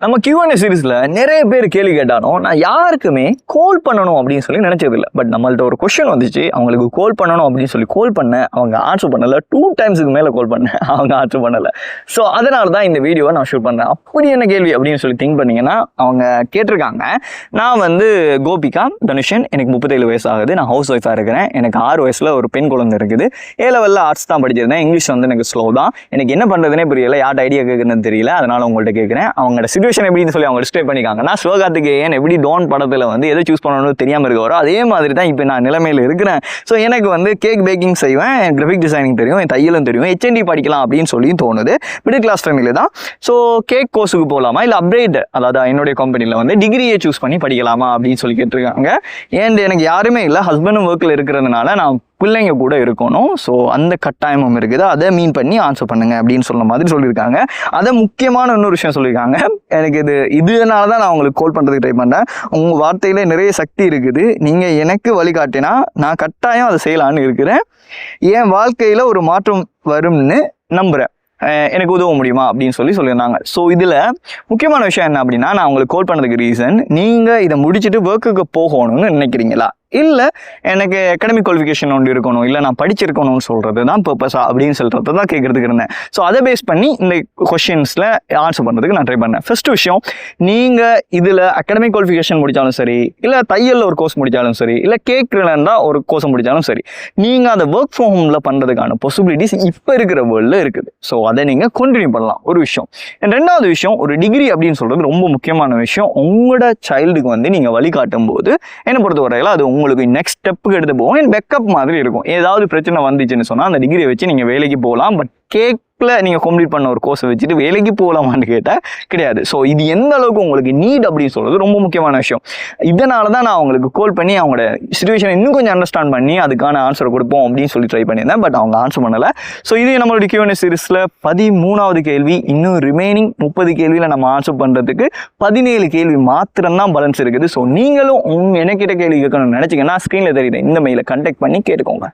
நம்ம Q&A சீரீஸ்ல நிறைய பேர் கேள்வி கேட்டாலும் நான் யாருக்குமே கால் பண்ணணும் அப்படின்னு சொல்லி நினைச்சது இல்லை. பட் நம்மள்ட்ட ஒரு கொஸ்டின் வந்துச்சு, அவங்களுக்கு கால் பண்ணணும் அப்படின்னு சொல்லி கால் பண்ண அவங்க ஆன்சர் பண்ணல. 2 டைம்ஸுக்கு மேலே கால் பண்ணேன், அவங்க ஆன்சர் பண்ணல. ஸோ அதனால தான் இந்த வீடியோவை நான் ஷூட் பண்ணுறேன். அப்படி என்ன கேள்வி அப்படின்னு சொல்லி திங்க் பண்ணீங்கன்னா, அவங்க கேட்டிருக்காங்க, நான் வந்து கோபிகா தனுஷன், எனக்கு 37 வயசு ஆகுது, நான் ஹவுஸ் ஒய்ஃபாக இருக்கிறேன், எனக்கு 6 வயசுல ஒரு பெண் குழந்தை இருக்குது, A லெவலில் ஆர்ட்ஸ் தான் படிச்சிருந்தேன், இங்கிலீஷ் வந்து எனக்கு ஸ்லோ தான், எனக்கு என்ன பண்ணுறதுனே புரியல, யார்ட்ட ஐடியா கேட்குறதுன்னு தெரியல, அதனால உங்கள்கிட்ட கேட்குறேன். அவங்களோட சிச்சுவேஷன் எப்படின்னு சொல்லி அவங்க டிஸ்கிரைப் பண்ணிக்காங்க. நான் சிவகார்த்திகேயன் எப்படி டோன் படத்தில் வந்து எதை சூஸ் பண்ணணும்னு தெரியாமல் இருக்கிறோம், அதே மாதிரி தான் இப்போ நான் நிலைமையில் இருக்கிறேன். ஸோ எனக்கு வந்து கேக் பேக்கிங் செய்வேன், கிராஃபிக் டிசைனிங் தெரியும், என் தையலும் தெரியும், HND படிக்கலாம் அப்படின்னு சொல்லி தோணுது. மிடில் கிளாஸ் ஃபேமிலி தான். ஸோ கேக் கோர்ஸுக்கு போகலாமா இல்லை அப்கிரேட், அதாவது என்னுடைய கம்பெனியில் வந்து டிகிரியை சூஸ் பண்ணி படிக்கலாமா அப்படின்னு சொல்லி கேட்டிருக்காங்க. ஏன் எனக்கு யாருமே இல்லை, ஹஸ்பண்டும் ஒர்க்கில் இருக்கிறதுனால நான் பிள்ளைங்க கூட இருக்கணும். ஸோ அந்த கட்டாயமும் இருக்குது, அதை மீன் பண்ணி ஆன்சர் பண்ணுங்க அப்படின்னு சொன்ன மாதிரி சொல்லியிருக்காங்க. அதை முக்கியமான இன்னொரு விஷயம் சொல்லியிருக்காங்க, எனக்கு இதனால தான் நான் உங்களுக்கு கால் பண்ணுறதுக்கு ட்ரை பண்ணேன். உங்கள் வார்த்தையில் நிறைய சக்தி இருக்குது, நீங்கள் எனக்கு வழிகாட்டினா நான் கட்டாயம் அதை செய்யலான்னு இருக்கிறேன், என் வாழ்க்கையில் ஒரு மாற்றம் வரும்னு நம்புகிறேன், எனக்கு உதவ முடியுமா அப்படின்னு சொல்லியிருந்தாங்க. ஸோ இதில் முக்கியமான விஷயம் என்ன அப்படின்னா, நான் உங்களுக்கு கால் பண்ணதுக்கு ரீசன், நீங்கள் இதை முடிச்சுட்டு ஒர்க்குக்கு போகணும்னு நினைக்கிறீங்களா, இல்லை எனக்கு அகாடமிக் குவாலிஃபிகேஷன் ஒன்று இருக்கணும், இல்லை நான் படிச்சிருக்கணும்னு சொல்கிறது தான் பர்பஸா அப்படின்னு சொல்கிறது தான் கேட்குறதுக்கு இருந்தேன். ஸோ அதை பேஸ் பண்ணி இந்த கொஷின்ஸில் ஆன்சர் பண்ணுறதுக்கு நான் ட்ரை பண்ணேன். ஃபர்ஸ்ட் விஷயம், நீங்கள் இதில் அகாடமிக் குவாலிஃபிகேஷன் முடித்தாலும் சரி, இல்லை தையலில் ஒரு கோர்ஸ் முடித்தாலும் சரி, இல்லை கேக் ரிலேட்டடாக ஒரு கோர்ஸ் முடித்தாலும் சரி, நீங்கள் அதை ஒர்க் ஃப்ரம் ஹோமில் பண்ணுறதுக்கான பாசிபிலிட்டிஸ் இப்போ இருக்கிற வேர்ல்டில் இருக்குது. ஸோ அதை நீங்கள் கண்டினியூ பண்ணலாம், ஒரு விஷயம். ரெண்டாவது விஷயம், ஒரு டிகிரி அப்படின்னு சொல்கிறது ரொம்ப முக்கியமான விஷயம். உங்களோட சைல்டுக்கு வந்து நீங்கள் வழிகாட்டும் போது என்னை பொறுத்த வரையில் அது உங்களுக்கு நெக்ஸ்ட் ஸ்டெப்புக்கு எடுத்து போகும், பேக்கப் மாதிரி இருக்கும். ஏதாவது பிரச்சனை வந்துச்சுன்னு சொன்னால் அந்த டிகிரியை வச்சு நீங்கள் வேலைக்கு போகலாம். பட் கேக்கில் நீங்கள் கம்ப்ளீட் பண்ண ஒரு கோர்ஸை வச்சுட்டு வேலைக்கு போகலாமான்னு கேட்டால் கிடையாது. ஸோ இது எந்த அளவுக்கு உங்களுக்கு நீட் அப்படின்னு சொல்கிறது ரொம்ப முக்கியமான விஷயம். இதனால தான் நான் அவங்களுக்கு கால் பண்ணி அவங்களோட சிச்சுவேஷனை இன்னும் கொஞ்சம் அண்டர்ஸ்டாண்ட் பண்ணி அதுக்கான ஆன்சர் கொடுப்போம் அப்படின்னு சொல்லி ட்ரை பண்ணியிருந்தேன். பட் அவங்க ஆன்சர் பண்ணலை. ஸோ இது நம்மளுடைய Q&A சீரிஸில் 13வது கேள்வி. இன்னும் ரிமைனிங் 30 கேள்வியில் நம்ம ஆன்சர் பண்ணுறதுக்கு 17 கேள்வி மாத்திரம்தான் பேலன்ஸ் இருக்குது. ஸோ நீங்களும் எனக்கிட்ட கேள்வி கேட்கணும்னு நினச்சிங்கன்னா ஸ்க்ரீனில் தெரியுது இந்த மெயிலை கான்டாக்ட் பண்ணி கேட்டுக்கோங்க.